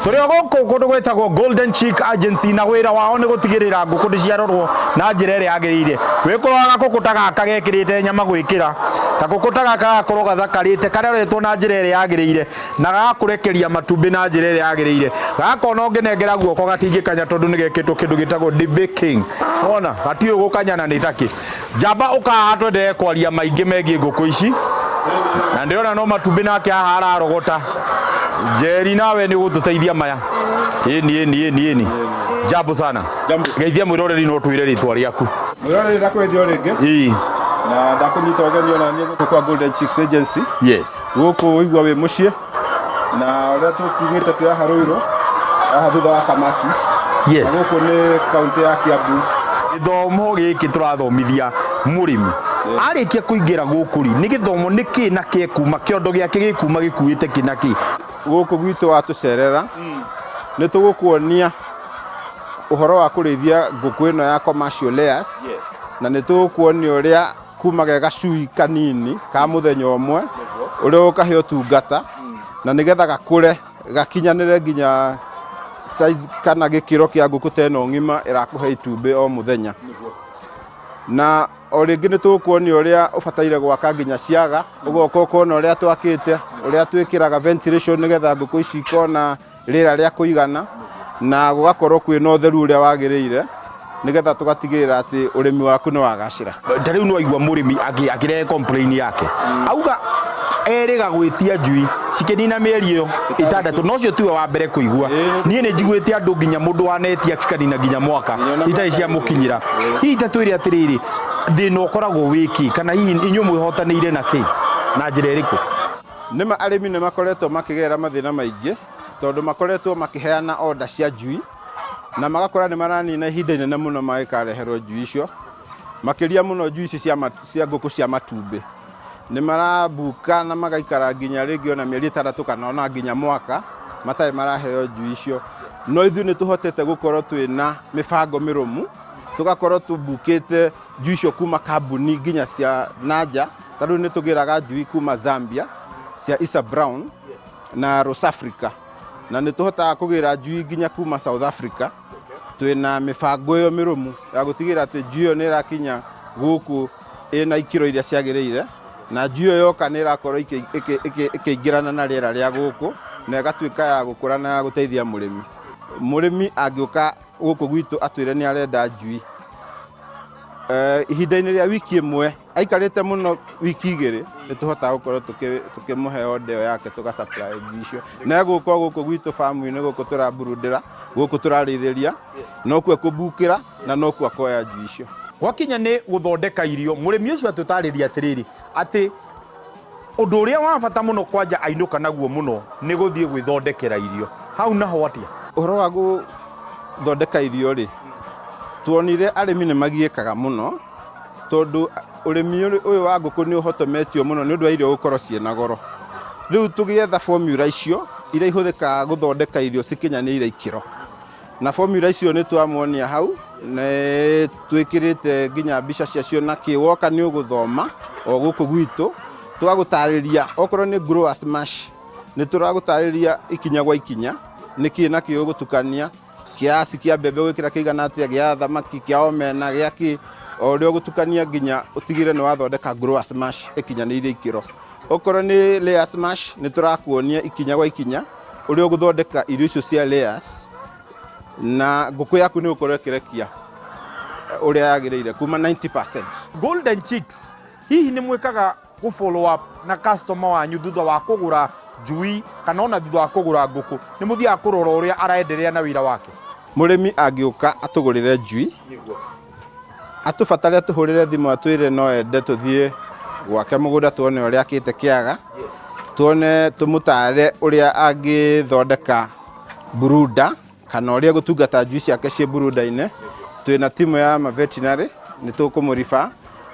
turi gũkũ kũndũ gwĩtagwo Golden Chick Agency na wĩra wao nĩ gũtigĩrĩra ngũkũ nĩ ciarorwo na njĩra ĩrĩa yagĩrĩire. Wĩkũroga gakũkũ ta gaka gekĩrĩte nyama gwĩkĩra, gakũkũ ta gaka gakorwo gathakarĩte karoretwo na njĩra ĩrĩa yagĩrĩire na gagakũrekeria matumbĩ na njĩra ĩrĩa yagĩrĩire. Gakona ũngĩnengera guoko gatingĩkanya tondũ nĩ gekĩtwo kĩndũ gĩtagwo debaking. Ona gatiũĩ gũkanyana nĩ takĩ. Njamba ũkaha twende kwaria maingĩ megiĩ ngũkũ ici. Na ndĩrona no matumbĩ nake haha ararogota. Jerry nawe nĩ gũtũteithia maya. Ĩni. Jambo sana. Geithia mwĩroreri no twĩre rĩtwa rĩaku. Mwĩroreri ndakwĩthio rĩngĩ. Na ndakũnyita ũgeni ona niĩ gũkũ kwa Golden Chicks Agency. Yes. Gũkũ ũigua wĩ mũciĩ. Na ũrĩa tũkiugĩte tũya Harũirũ. Haha thutha wa Kamakis. Yes. Gũkũ nĩ kaunti ya Kiambu. Gĩthomo gĩkĩ tũrathomithia mũrĩmi. Arĩkia kũingĩra gũkũ rĩ, nĩ gĩthomo nĩkĩ na kĩ kuuma kĩondo gĩake gĩkuuma gĩkuĩte kĩ na kĩ. Gũkũ gwitũ watũcerera nĩ tũgũkuonia ũhoro wa kũrĩithia ngũkũ ĩno ya commercial layers. Yes. Na nĩ tũgũkuonia ũrĩa kuma gacui kanini ka mũthenya ũmwe ũrĩa ũkahe ũtungata na nĩgetha gakũre gakinyanĩre nginya size kana gĩkĩro kĩa ngũkũ ta ĩno ng'ima ĩrakũhe itumbĩ o mũthenya. Na o rĩngĩ nĩ tũkuonia ũrĩa ũbataire gwaka nginya ciaga, ũgoka ũkona ũrĩa twakĩte, ũrĩa twĩkĩraga ventilation nĩgetha ngũkũ ici ikona rĩera rĩa kũigana na gũgakorwo kwĩna ũtheru ũrĩa wagĩrĩire nĩgetha tũgatigĩrĩra atĩ ũrĩmi waku nĩ wagacĩra. Ta rĩu no aigua mũrĩmi akĩrehe complain yake. Auga erĩga gwĩtia njui cikĩnina mĩeri ĩyo 6 no cio tiwe wa mbere kũigua. Niĩ nĩ njiguĩte andũ nginya mũndũ wanetia cikanina nginya mwaka itarĩ cia mũkinyĩra. Hihi tatwĩre atĩrĩrĩ thĩna ũkoragwo wĩki kana hihi inyuĩ mwĩhotanĩire na kĩ na njĩra ĩrĩkũ? Nĩma arĩmi nĩ makoretwo makĩgerera mathĩna maingĩ tondũ makoretwo makĩheana order cia njui na magakora nĩ maranina ihinda inene mũno magĩkareherwo njui icio. Makĩria mũno njui ici cia ngũkũ cia matumbĩ nĩ marabuka na magaikara nginya rĩngĩ ona mĩeri 3 kana ona nginya mwaka matarĩ maraheo njui icio. No ithuĩ nĩ tũhotete gũkorwo twĩna mĩbango mĩrũmu, tũgakorwo tũbukĩte njui icio kuma kambuni nginya cia nanja. Tarĩu nĩ tũgĩraga njui kuma Zambia cia Isa Brown na South Africa, na nĩ tũhotaga kũgĩra njui nginya kuma South Africa. Twĩna mĩbango ĩyo mĩrũmu ya gũtigĩra atĩ njui ĩyo nĩ ĩrakinya gũkũ ĩna ikĩro iria ciagĩrĩire na njui ĩyo yoka nĩ ĩrakorwo ĩkĩingĩrana na rĩera rĩa gũkũ na ĩgatuĩka ya gũkũra na ya gũteithia mũrĩmi. Mũrĩmi angĩũka gũkũ gwitũ atwĩre nĩ arenda njui ihinda-inĩ rĩa wiki ĩmwe aikarĩte mũno wiki 2 nĩ tũhotaga gũkorwo tũkĩmũhe order ĩyo yake tũgasupply njui icio. Na gũkũ gũkũ gwitũ farm-inĩ gũkũ tũraburudĩra, gũkũ tũrarĩithĩria, no kuo kũbukĩra na no kuo akoya njui icio. Gwakinya nĩ gũthondeka irio, mũrĩmi ũcio atũtarĩria atĩrĩrĩ atĩ ũndũ ũrĩa wa bata mũno kwanja ainũka naguo mũno nĩ gũthiĩ gwĩthondekera irio. Hau naho atĩa? Ũhoro wa gũthondeka irio rĩ, tuonire arĩmi nĩ magiĩkaga mũno tondũ ũrĩmi ũyũ wa ngũkũ nĩ ũhotometio mũno nĩ ũndũ wa irio gũkorwo ciĩna goro. Rĩu tũgĩetha formula icio iria ihũthĩkaga gũthondeka irio cikinyanĩire ikĩro, na formula icio nĩ twamuonia hau nĩ twĩkĩrĩte nginya mbica ciacio na kĩwoka nĩ ũgũthoma o gũkũ gwitũ tũgagũtarĩria okorwo nĩ growers mash nĩ tũragũtarĩria ikinya gwa ikinya nĩkĩ na kĩ ũgũtukania kiasi kia mbembe gwĩkĩra kĩigana atĩa, gĩa thamaki, kĩa omena, gĩa kĩ, o rĩo gũtukania nginya ũtigĩre nĩ wathondeka growers mash ikinyanĩire ikĩro. Okorwo nĩ layers mash nĩ tũrakuonia ikinya gwa ikinya ũrĩa ũgũthondeka irio icio cia layers na ngũkũ yaku nĩ ũkorwo ĩkĩrekia ũrĩa yagĩrĩire kuma 90%. Golden Chicks hihi nĩ mwĩkaga gũ follow up na customer wanyu thutha wa kũgũra njui kana ona thutha wa kũgũra ngũkũ, nĩ mũthiaga kũrora ũrĩa araendelea na wĩra wake? Mũrĩmi angĩũka atũgũrĩre njui atũbatare atũhũrĩre thimũ atwĩre no ende tũthiĩ gwake mũgũnda tuone ũrĩa akĩte kĩaga, tuone tũmũtare ũrĩa angĩthondeka brooder kana ũrĩa gũtungata njui ciake ciĩ brooder-inĩ. Twĩna timu ya veterinary nĩ tũkũmũriba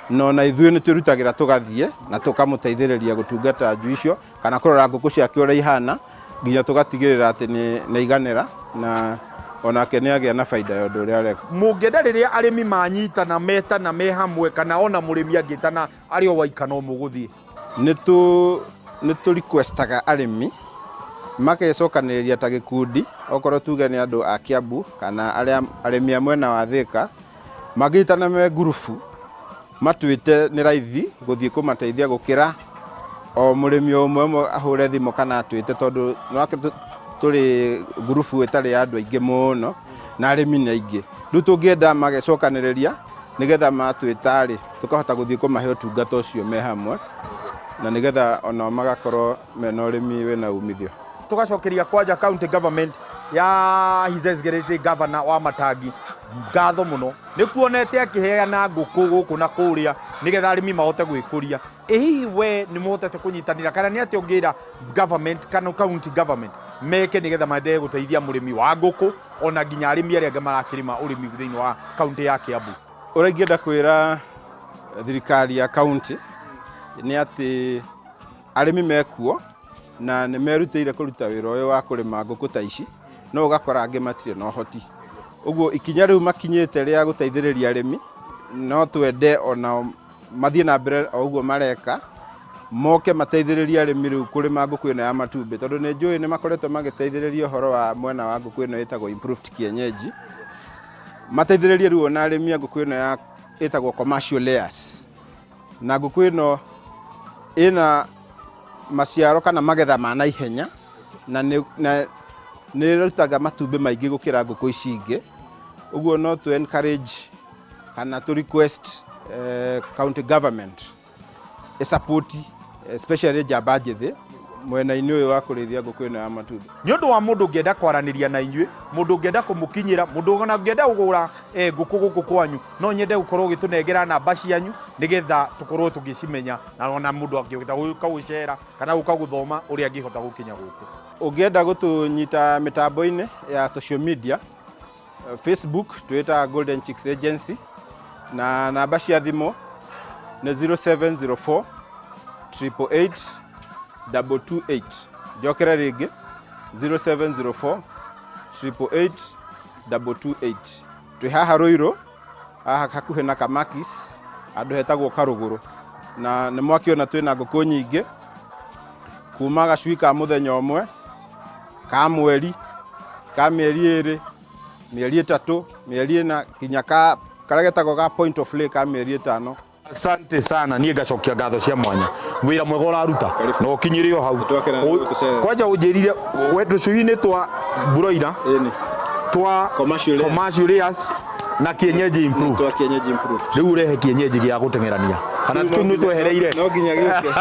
no na ithuĩ nĩ twĩrutagĩra tũgathiĩ na tũkamũteithĩrĩria gũtungata njui icio kana kũrora ngũkũ ciake ũrĩa ihana nginya tũgatigĩrĩra atĩ nĩ iganĩra na onake nĩ agĩa na faida ya ũndũ ũrĩa areka. Mũngĩenda rĩrĩa arĩmi manyitana metana me hamwe kana ona mũrĩmi angĩtana arĩ o waika no mũgũthiĩ? Nĩ tũ requestaga arĩmi makecokanĩrĩria ta gĩkundi, okorwo tuge nĩ andũ a Kiambu kana arĩmi a mwena wa Thika, magĩtana me ngurubu matuĩte nĩ raithi gũthiĩ kũmateithia gũkĩra o mũrĩmi ũmwe ahũre thimũ kana atuĩte, tondũ tũrĩ ngurubu ĩtarĩ ya andũ aingĩ mũno na arĩmi nĩ aingĩ. Rĩu tũngĩenda magecokanĩrĩria nĩgetha matuĩta-rĩ, tũkahota gũthiĩ kũmahe ũtungata ũcio me hamwe, na nĩgetha onao magakorwo mena ũrĩmi wĩna umithio. Tugacokeria kwanja county government ya His Excellency Governor wa Matangi ngatho muno nĩ kuonete akĩheana ngũkũ gũkũ na kũrĩa nĩgetha arĩmi mahote gwĩkũria. Hihi we nĩ mũhotete kũnyitanĩra kana nĩ atĩ ũngĩra government kana county government meke nĩgetha maendelee gũteithia mũrĩmi wa ngũkũ ona nginya arĩmi arĩa angĩ marakĩrĩma ũrĩmi thĩinĩ wa county ya Kiambu? Ũrĩa ingĩenda kwĩra thirikari ya county nĩ atĩ arĩmi mekuo na nĩ merutĩire kũruta wĩra ũyũ wa kũrĩma ngũkũ ta ici, no ũgakora angĩ matirĩ na ũhoti. Ũguo ikinya rĩu makinyĩte rĩa gũteithĩrĩria arĩmi, no twende ona mathiĩ na mbere o ũguo mareka, moke mateithĩrĩrie arĩmi rĩu kũrĩma ngũkũ ĩno ya matumbĩ, tondũ nĩ njũĩ nĩ makoretwo magĩteithĩrĩria ũhoro wa mwena wa ngũkũ ĩno ĩtagwo improved kienyeji, mateithĩrĩrie rĩu ona arĩmi a ngũkũ ĩno ya ĩtagwo commercial layers, na ngũkũ ĩno ĩna maciaro kana magetha ma naihenya na nĩ ĩrutaga matumbĩ maingĩ gũkĩra ngũkũ ici ingĩ. Ũguo no to encourage kana to request county government support especially njamba njĩthĩ mwena-inĩ ũyũ wa kũrĩithia ngũkũ ĩno ya matumbĩ. Nĩ ũndũ wa mũndũ ũngĩenda kwaranĩria na inyuĩ, mũndũ ũngĩenda kũmũkinyĩra, mũndũ ona ũngĩenda kũgũra ngũkũ gũkũ kwanyu, no nyende gũkorwo ũgĩtũnengera namba cianyu nĩgetha tũkorwo tũgĩcimenya, na ona mũndũ angĩenda gũka gũcera kana gũka gũthoma ũrĩa angĩhota gũkinya gũkũ. Ũngĩenda gũtũnyita mĩtambo-inĩ ya social media, Facebook twĩta Golden Chicks Agency, na namba cia thimũ nĩ 0704 888 228. Njokera rĩngĩ 0704 888 228. Twĩ haha Rũirũ, haha hakuhĩ na Kamakis, andũ hetagwo Karũgũrũ, na nĩ mwakiona twĩna ngũkũ nyingĩ kuuma gacui ka mũthenya ũmwe, ka mweri, ka mĩeri 2, mĩeri 3, mĩeri 4 kinya karĩa getagwo ga point of lay ka mĩeri 5. Asante sana, niĩ ngacokia ngatho cia mwanya, wĩra mwega ũraruta na ũkinyĩre o hau. Kwanja ũnjĩrire tũcui-inĩ twa broiler twa commercial layers na kienyeji improved, rĩu ũrehe kienyeji gĩa gũteng'erania kana nĩ twehereire no nginya gĩũke.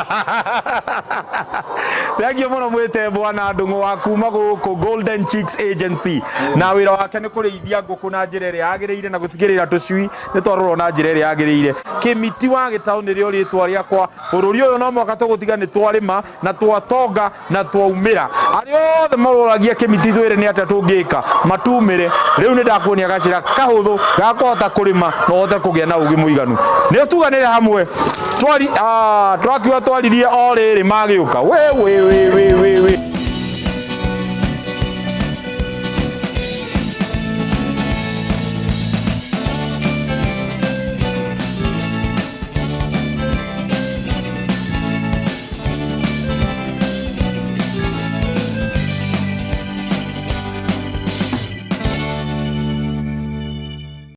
Thengio mũno mwĩte bwana Ndung'u wa kuuma gũkũ Golden Chicks Agency, na wĩra wake nĩ kũrĩithia ngũkũ na njĩra ĩrĩa yagĩrĩire na gũtigĩrĩra tũcui nĩ twarorwo na njĩra ĩrĩa yagĩrĩire. Kĩmiti wa Gĩtaũ nĩrĩo rĩtwa rĩakwa. Bũrũri ũyũ no mũhaka tũgũtiga nĩ twarĩma na twatonga na twaumĩra. Arĩa othe maroragia Kĩmiti twĩre nĩ atĩa tũngĩka matumĩre. Rĩu nĩ ndakuonia gacĩra kahũthũ ga kũhota kũrĩma na ũhote kũgĩa na ũgĩ mũiganu. Nĩ tuganĩre hamwe twakiuga twaririe o rĩrĩ magĩũka we